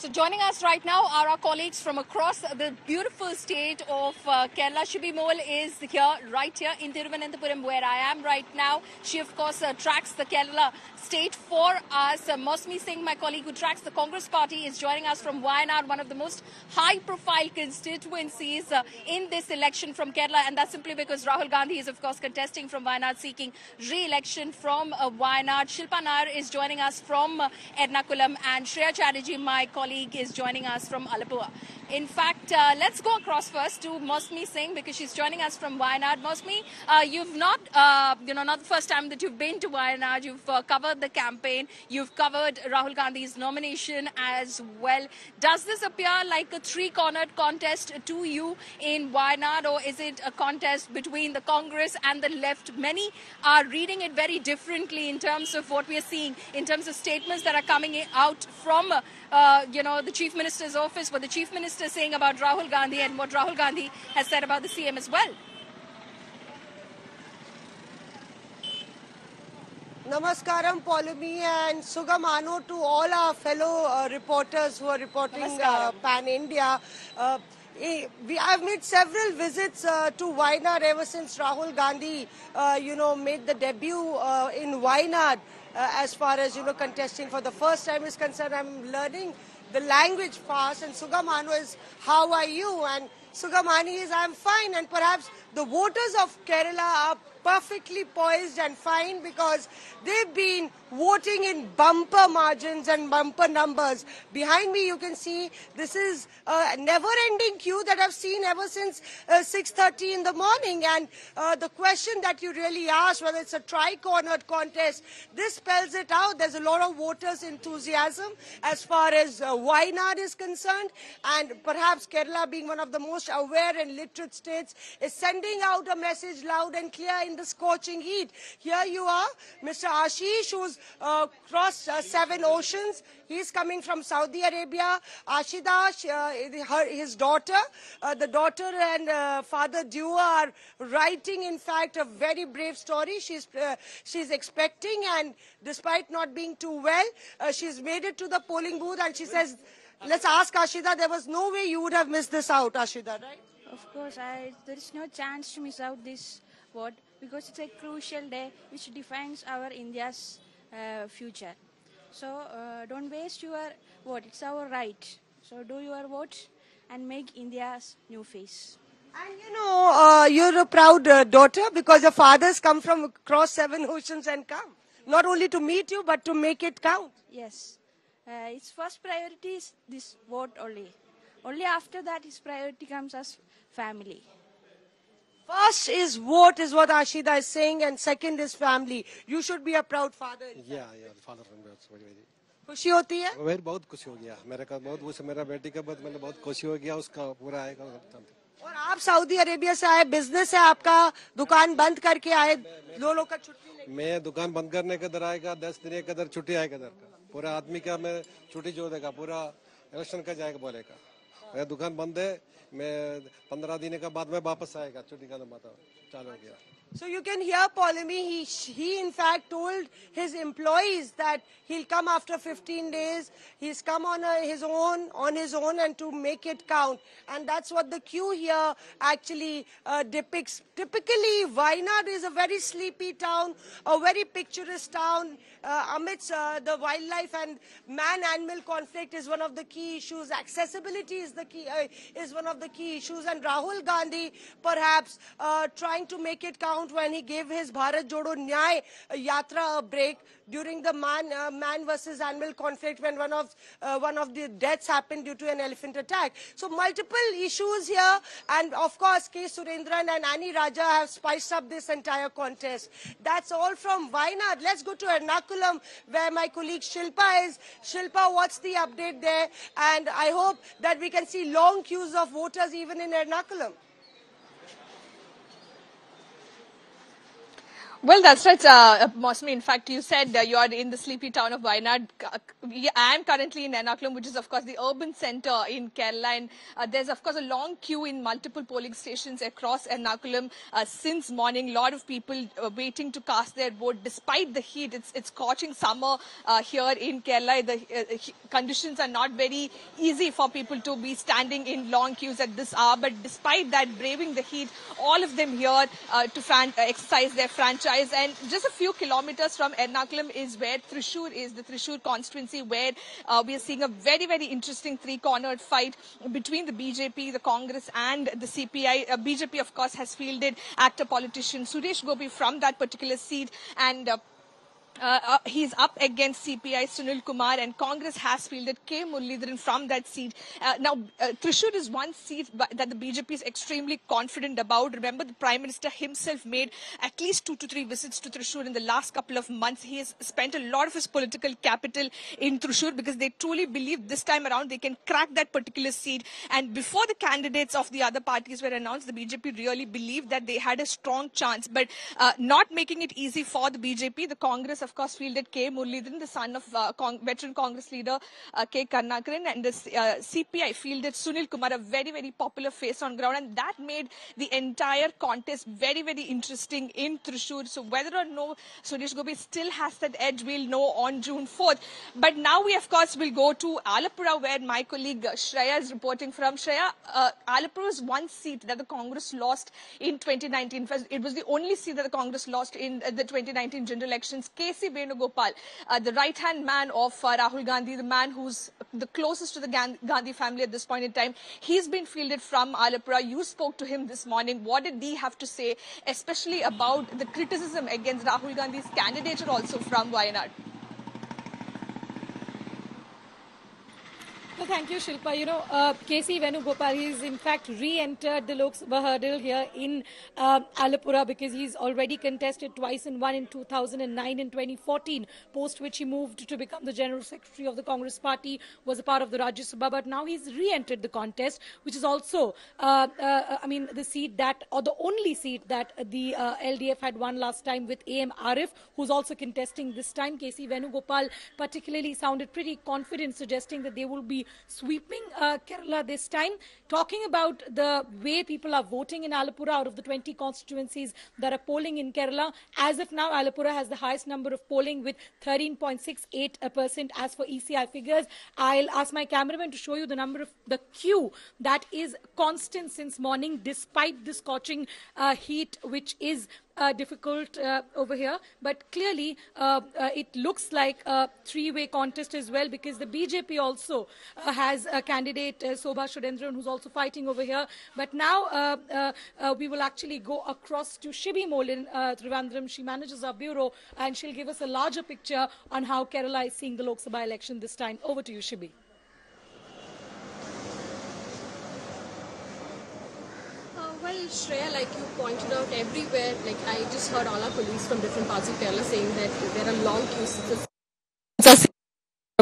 So joining us right now are our colleagues from across the beautiful state of Kerala. Shubhi Mole is here, right here in Thiruvananthapuram, where I am right now. She, of course, tracks the Kerala state for us. Mosmi Singh, my colleague who tracks the Congress party, is joining us from Wayanad, one of the most high-profile constituencies in this election from Kerala. And that's simply because Rahul Gandhi is, of course, contesting from Wayanad, seeking re-election from Wayanad. Shilpa Nair is joining us from Ernakulam, and Shreya Chatterjee, my colleague, is joining us from Alappuzha. In fact, let's go across first to Mosmi Singh because she's joining us from Wayanad. Mosmi, you've not the first time that you've been to Wayanad. You've covered the campaign. You've covered Rahul Gandhi's nomination as well. Does this appear like a three-cornered contest to you in Wayanad, or is it a contest between the Congress and the left? Many are reading it very differently in terms of what we are seeing, in terms of statements that are coming out from the Chief Minister's office, what the Chief Minister is saying about Rahul Gandhi and what Rahul Gandhi has said about the CM as well. Namaskaram, Paulumi and Sugamano, to all our fellow reporters who are reporting Pan-India. I've made several visits to Wayanad ever since Rahul Gandhi, made the debut in Wayanad. As far as, contesting for the first time is concerned, I'm learning the language fast. And Sugamano is, how are you? And Sugamani is, I'm fine. And perhaps the voters of Kerala are perfectly poised and fine because they've been voting in bumper margins and bumper numbers. Behind me, you can see this is a never-ending queue that I've seen ever since 6:30 in the morning. And the question that you really asked, whether it's a tri-cornered contest, this spells it out. There's a lot of voters' enthusiasm as far as Wayanad is concerned. And perhaps Kerala, being one of the most aware and literate states, is sending out a message loud and clear in the scorching heat. Here you are, Mr. Ashish, who's crossed 7 oceans. He's coming from Saudi Arabia. Ashida, his daughter, the daughter and father duo are writing, in fact, a very brave story. She's expecting, and despite not being too well, she's made it to the polling booth, and she says, let's ask Ashida, there was no way you would have missed this out, Ashida, right? Of course, there is no chance to miss out this vote because it's a crucial day which defines our India's future. So don't waste your vote. It's our right. So do your vote and make India's new face. And you're a proud daughter because your father's come from across 7 oceans and come. Not only to meet you, but to make it count. Yes. Its first priority is this vote only. Only after that his priority comes as family. First is vote is what Ashida is saying, and second is family. You should be a proud father. Yeah, father from very. खुशी होती है? very बहुत खुशी हो गया मेरे का बहुत उस मेरा बेटी का बहुत मैंने बहुत खुशी हो गया उसका पूरा आएगा। और आप सऊदी अरेबिया से आए, बिजनेस है आपका, दुकान बंद करके आए, 2 लोग का छुट्टी नहीं। मैं दुकान बंद करने के इधर आएगा 10 दिन के इधर छुट्टी आएगा इधर का पूरा आदमी का मैं छुट्टी जो देगा पूरा इलेक्शन का जाएगा बोलेगा मेरा दुकान बंद है मैं 15 दिन के बाद मैं वापस आएगा छुट्टी का चालू हो गया। So you can hear Paulami, he in fact told his employees that he'll come after 15 days. He's come on his own and to make it count. And that's what the queue here actually depicts. Typically, Wayanad is a very sleepy town, a very picturesque town. Amidst the wildlife and man-animal conflict is one of the key issues. Accessibility is one of the key issues. And Rahul Gandhi, perhaps trying to make it count when he gave his Bharat Jodo Nyay Yatra a break during the man versus animal conflict when one of the deaths happened due to an elephant attack. So multiple issues here, and of course K. Surendran and Annie Raja have spiced up this entire contest. That's all from Wayanad. Let's go to Ernakulam where my colleague Shilpa is. Shilpa, what's the update there? And I hope that we can see long queues of voters even in Ernakulam. Well, that's right, Mosmi. In fact, you said you are in the sleepy town of Wayanad. I am currently in Ernakulam, which is, of course, the urban center in Kerala. And there's, of course, a long queue in multiple polling stations across Ernakulam since morning. A lot of people waiting to cast their vote despite the heat. It's scorching summer here in Kerala. The conditions are not very easy for people to be standing in long queues at this hour. But despite that, braving the heat, all of them here to exercise their franchise. And just a few kilometers from Ernakulam is where Thrissur is, the Thrissur constituency, where we are seeing a very, very interesting three-cornered fight between the BJP, the Congress and the CPI. BJP, of course, has fielded actor politician Suresh Gopi from that particular seat, and he's up against CPI Sunil Kumar, and Congress has fielded K. Muralidharan from that seat. Now, Thrissur is one seat that the BJP is extremely confident about. Remember, the Prime Minister himself made at least 2 to 3 visits to Thrissur in the last couple of months. He has spent a lot of his political capital in Thrissur because they truly believe this time around they can crack that particular seat. And before the candidates of the other parties were announced, the BJP really believed that they had a strong chance. But not making it easy for the BJP, the Congress, of course, fielded K. Muralidharan, the son of veteran Congress leader K. Karnakaran, and the CPI fielded Sunil Kumar, a very, very popular face on ground, and that made the entire contest very, very interesting in Thrissur. So whether or no Suresh Gopi still has that edge, we'll know on June 4th. But now we, of course, will go to Alappuzha, where my colleague Shreya is reporting from. Shreya, Alappuzha is one seat that the Congress lost in 2019. It was the only seat that the Congress lost in the 2019 general elections. KC Venugopal, the right-hand man of Rahul Gandhi, the man who's the closest to the Gandhi family at this point in time, he's been fielded from Alappuzha. You spoke to him this morning. What did he have to say, especially about the criticism against Rahul Gandhi's candidature also from Wayanad? Well, thank you, Shilpa. You know, KC Venugopal, he's in fact re-entered the Lok Sabha hurdle here in Alappuzha because he's already contested twice and won in 2009 and 2014, post which he moved to become the General Secretary of the Congress Party, was a part of the Rajya Sabha, but now he's re-entered the contest, which is also, the seat that, or the only seat that the LDF had won last time with AM Arif, who's also contesting this time. KC Venugopal particularly sounded pretty confident, suggesting that they will be sweeping Kerala this time. Talking about the way people are voting in Alappuzha, out of the 20 constituencies that are polling in Kerala, as of now, Alappuzha has the highest number of polling with 13.68% as for ECI figures. I'll ask my cameraman to show you the number of the queue that is constant since morning, despite the scorching heat, which is difficult over here. But clearly, it looks like a three-way contest as well, because the BJP also has a candidate, Sobha Shodendran, who's also fighting over here. But now we will actually go across to Shibi Mole in Trivandrum. She manages our bureau, and she'll give us a larger picture on how Kerala is seeing the Lok Sabha election this time. Over to you, Shibi. Well, Shreya, like you pointed out, everywhere, like I just heard all our colleagues from different parts of Kerala saying that there are long queues.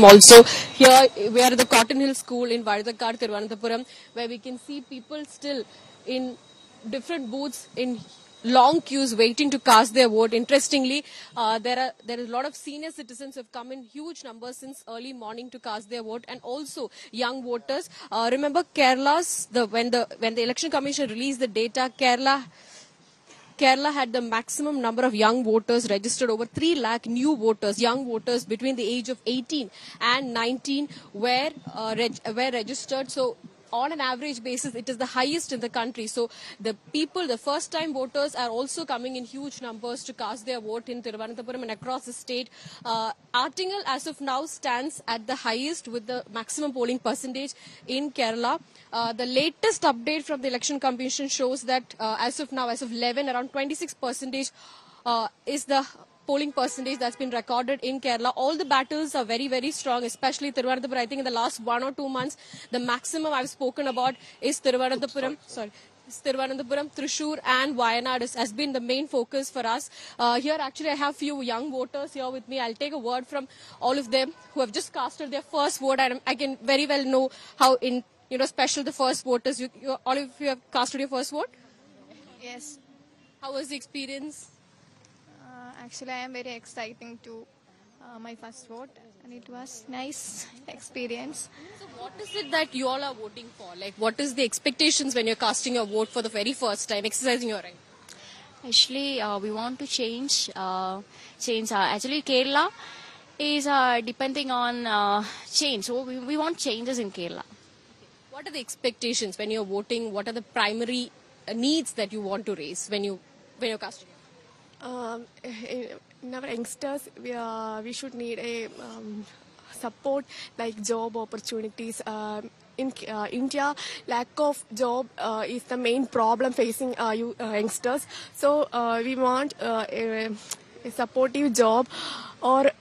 Also, here we are at the Cotton Hill School in Vadakar, Thiruvananthapuram, where we can see people still in different booths in long queues waiting to cast their vote. Interestingly, there is a lot of senior citizens who have come in huge numbers since early morning to cast their vote, and also young voters. Remember, when the Election Commission released the data, Kerala had the maximum number of young voters registered. Over 3 lakh new voters, young voters between the age of 18 and 19 were registered. So on an average basis, it is the highest in the country. So the people, the first-time voters, are also coming in huge numbers to cast their vote in Thiruvananthapuram and across the state. Artingal, as of now, stands at the highest with the maximum polling percentage in Kerala. The latest update from the Election Commission shows that as of now, as of 11, around 26% is the polling percentage that's been recorded in Kerala. All the battles are very, very strong, especially Thiruvananthapuram. I think in the last 1 or 2 months, the maximum I've spoken about is Thiruvananthapuram. Thiruvananthapuram, Thrissur and Wayanad has been the main focus for us. Here actually I have few young voters here with me. I'll take a word from all of them who have just casted their first vote. I can very well know how special the first vote is. All of you have casted your first vote? Yes. How was the experience? Actually, I am very exciting to my first vote, and it was nice experience. So what is it that you all are voting for? Like, what is the expectations when you're casting your vote for the very first time, exercising your right? Actually, we want to change. Actually, Kerala is depending on change. So we want changes in Kerala. What are the expectations when you're voting? What are the primary needs that you want to raise when you're casting? In our youngsters, we should need a support like job opportunities. In India, lack of job is the main problem facing youngsters. So we want a supportive job, or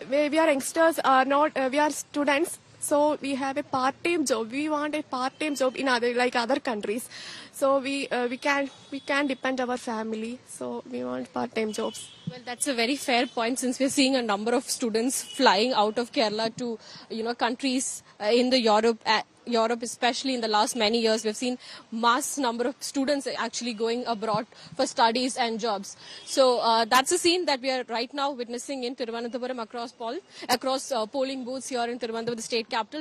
we are youngsters are not. We are students. So we have a part-time job. We want a part-time job in other countries. So we can depend our family. So we want part-time jobs. Well, that's a very fair point, since we're seeing a number of students flying out of Kerala to countries in the Europe, especially in the last many years. We've seen mass number of students actually going abroad for studies and jobs. So that's a scene that we are right now witnessing in Thiruvananthapuram across polling booths here in Thiruvananthapuram, the state capital.